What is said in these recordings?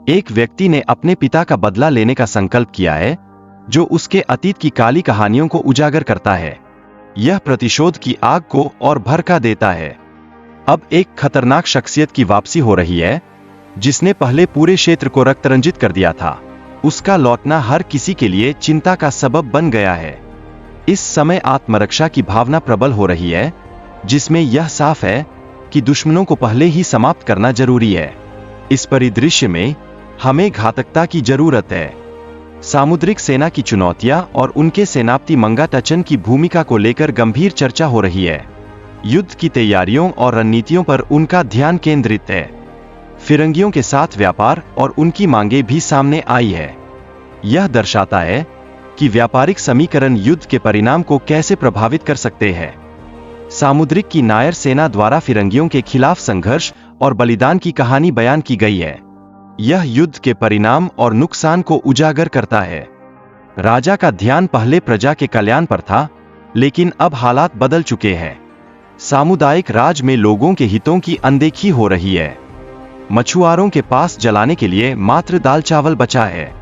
एक व्यक्ति ने अपने पिता का बदला लेने का संकल्प किया है, जो उसके अतीत की काली कहानियों को उजागर करता है। यह प्रतिशोध की आग को और भड़का देता है। अब एक खतरनाक शख्सियत की वापसी हो रही है, जिसने पहले पूरे क्षेत्र को रक्तरंजित कर दिया था। उसका लौटना हर किसी के लिए चिंता का सबब बन गया है। इस समय आत्मरक्षा की भावना प्रबल हो रही है, जिसमें यह साफ है कि दुश्मनों को पहले ही समाप्त करना जरूरी है। इस परिदृश्य में हमें घातकता की जरूरत है। सामुद्रिक सेना की चुनौतियां और उनके सेनापति मंगाटचन की भूमिका को लेकर गंभीर चर्चा हो रही है। युद्ध की तैयारियों और रणनीतियों पर उनका ध्यान केंद्रित है। फिरंगियों के साथ व्यापार और उनकी मांगें भी सामने आई है। यह दर्शाता है कि व्यापारिक समीकरण युद्ध के परिणाम को कैसे प्रभावित कर सकते हैं। सामुद्रिक की नायर सेना द्वारा फिरंगियों के खिलाफ संघर्ष और बलिदान की कहानी बयान की गई है। यह युद्ध के परिणाम और नुकसान को उजागर करता है। राजा का ध्यान पहले प्रजा के कल्याण पर था, लेकिन अब हालात बदल चुके हैं। सामुदायिक राज में लोगों के हितों की अनदेखी हो रही है। मछुआरों के पास जलाने के लिए मात्र दाल चावल बचा है।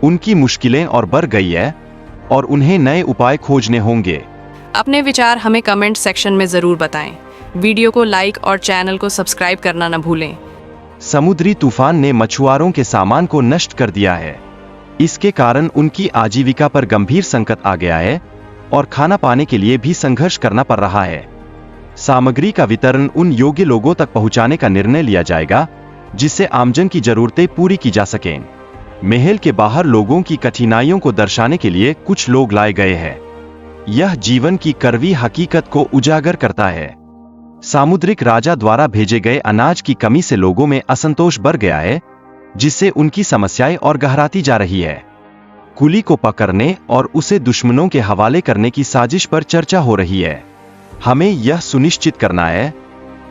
उनकी मुश्किलें और बढ़ गई है और उन्हें नए उपाय खोजने होंगे। अपने विचार हमें कमेंट सेक्शन में जरूर बताएं। वीडियो को लाइक और चैनल को सब्सक्राइब करना न भूलें। समुद्री तूफान ने मछुआरों के सामान को नष्ट कर दिया है। इसके कारण उनकी आजीविका पर गंभीर संकट आ गया है और खाना पाने के लिए भी संघर्ष करना पड़ रहा है। सामग्री का वितरण उन योग्य लोगों तक पहुंचाने का निर्णय लिया जाएगा, जिससे आमजन की जरूरतें पूरी की जा सकें। महल के बाहर लोगों की कठिनाइयों को दर्शाने के लिए कुछ लोग लाए गए हैं। यह जीवन की कड़वी हकीकत को उजागर करता है। सामुद्रिक राजा द्वारा भेजे गए अनाज की कमी से लोगों में असंतोष बढ़ गया है, जिससे उनकी समस्याएं और गहराती जा रही है। कुली को पकड़ने और उसे दुश्मनों के हवाले करने की साजिश पर चर्चा हो रही है। हमें यह सुनिश्चित करना है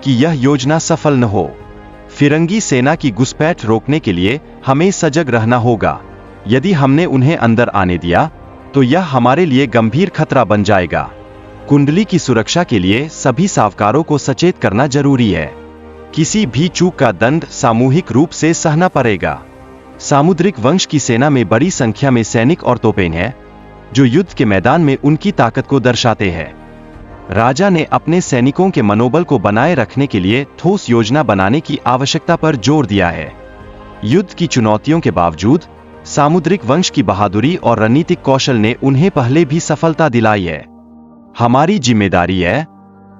कि यह योजना सफल न हो। फिरंगी सेना की घुसपैठ रोकने के लिए हमें सजग रहना होगा। यदि हमने उन्हें अंदर आने दिया तो यह हमारे लिए गंभीर खतरा बन जाएगा। कुंडली की सुरक्षा के लिए सभी सावकारों को सचेत करना जरूरी है। किसी भी चूक का दंड सामूहिक रूप से सहना पड़ेगा। सामुद्रिक वंश की सेना में बड़ी संख्या में सैनिक और तोपें हैं, जो युद्ध के मैदान में उनकी ताकत को दर्शाते हैं। राजा ने अपने सैनिकों के मनोबल को बनाए रखने के लिए ठोस योजना बनाने की आवश्यकता पर जोर दिया है। युद्ध की चुनौतियों के बावजूद सामुद्रिक वंश की बहादुरी और रणनीतिक कौशल ने उन्हें पहले भी सफलता दिलाई है। हमारी जिम्मेदारी है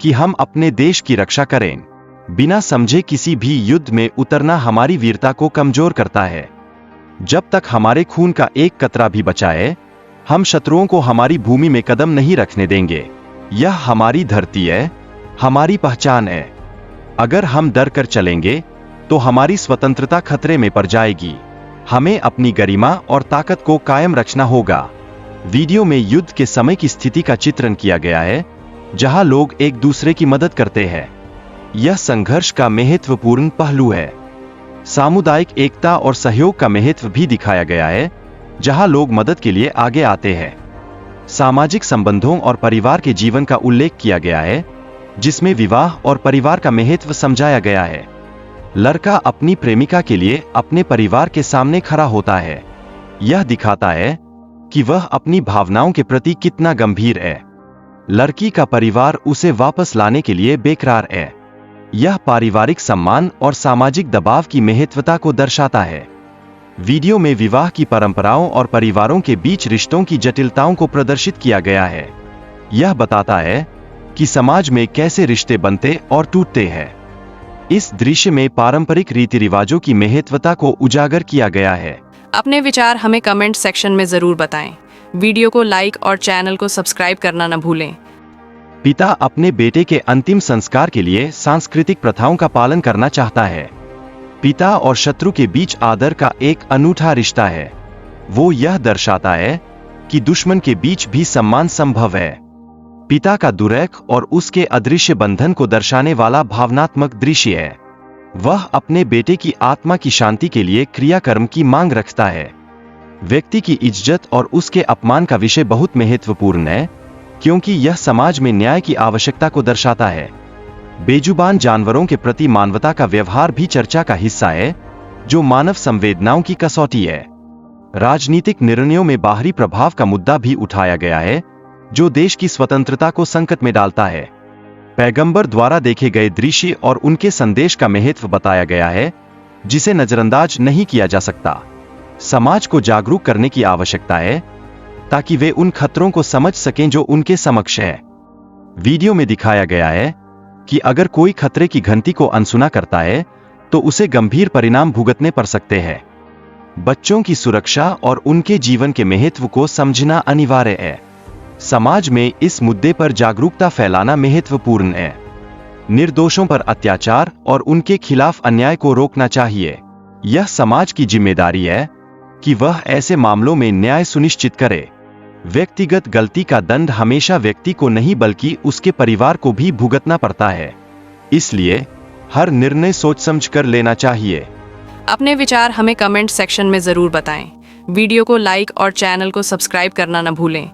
कि हम अपने देश की रक्षा करें। बिना समझे किसी भी युद्ध में उतरना हमारी वीरता को कमजोर करता है। जब तक हमारे खून का एक कतरा भी बचा है, हम शत्रुओं को हमारी भूमि में कदम नहीं रखने देंगे। यह हमारी धरती है, हमारी पहचान है। अगर हम डर कर चलेंगे तो हमारी स्वतंत्रता खतरे में पड़ जाएगी। हमें अपनी गरिमा और ताकत को कायम रखना होगा। वीडियो में युद्ध के समय की स्थिति का चित्रण किया गया है, जहां लोग एक दूसरे की मदद करते हैं। यह संघर्ष का महत्वपूर्ण पहलू है। सामुदायिक एकता और सहयोग का महत्व भी दिखाया गया है, जहां लोग मदद के लिए आगे आते हैं। सामाजिक संबंधों और परिवार के जीवन का उल्लेख किया गया है, जिसमें विवाह और परिवार का महत्व समझाया गया है। लड़का अपनी प्रेमिका के लिए अपने परिवार के सामने खड़ा होता है। यह दिखाता है कि वह अपनी भावनाओं के प्रति कितना गंभीर है। लड़की का परिवार उसे वापस लाने के लिए बेकरार है। यह पारिवारिक सम्मान और सामाजिक दबाव की महत्वता को दर्शाता है। वीडियो में विवाह की परंपराओं और परिवारों के बीच रिश्तों की जटिलताओं को प्रदर्शित किया गया है। यह बताता है कि समाज में कैसे रिश्ते बनते और टूटते हैं। इस दृश्य में पारंपरिक रीति रिवाजों की महत्वता को उजागर किया गया है। अपने विचार हमें कमेंट सेक्शन में जरूर बताएं। वीडियो को लाइक और चैनल को सब्सक्राइब करना न भूलें। पिता अपने बेटे के अंतिम संस्कार के लिए सांस्कृतिक प्रथाओं का पालन करना चाहता है। पिता और शत्रु के बीच आदर का एक अनूठा रिश्ता है। वो यह दर्शाता है कि दुश्मन के बीच भी सम्मान संभव है। पिता का दुरेख और उसके अदृश्य बंधन को दर्शाने वाला भावनात्मक दृश्य है। वह अपने बेटे की आत्मा की शांति के लिए क्रियाकर्म की मांग रखता है। व्यक्ति की इज्जत और उसके अपमान का विषय बहुत महत्वपूर्ण है, क्योंकि यह समाज में न्याय की आवश्यकता को दर्शाता है। बेजुबान जानवरों के प्रति मानवता का व्यवहार भी चर्चा का हिस्सा है, जो मानव संवेदनाओं की कसौटी है। राजनीतिक निर्णयों में बाहरी प्रभाव का मुद्दा भी उठाया गया है, जो देश की स्वतंत्रता को संकट में डालता है। पैगंबर द्वारा देखे गए दृश्य और उनके संदेश का महत्व बताया गया है, जिसे नजरअंदाज नहीं किया जा सकता। समाज को जागरूक करने की आवश्यकता है, ताकि वे उन खतरों को समझ सकें जो उनके समक्ष है। वीडियो में दिखाया गया है कि अगर कोई खतरे की घंटी को अनसुना करता है, तो उसे गंभीर परिणाम भुगतने पड़ सकते हैं। बच्चों की सुरक्षा और उनके जीवन के महत्व को समझना अनिवार्य है। समाज में इस मुद्दे पर जागरूकता फैलाना महत्वपूर्ण है। निर्दोषों पर अत्याचार और उनके खिलाफ अन्याय को रोकना चाहिए। यह समाज की जिम्मेदारी है कि वह ऐसे मामलों में न्याय सुनिश्चित करे। व्यक्तिगत गलती का दंड हमेशा व्यक्ति को नहीं बल्कि उसके परिवार को भी भुगतना पड़ता है। इसलिए हर निर्णय सोच समझ कर लेना चाहिए। अपने विचार हमें कमेंट सेक्शन में जरूर बताएं। वीडियो को लाइक और चैनल को सब्सक्राइब करना न भूलें।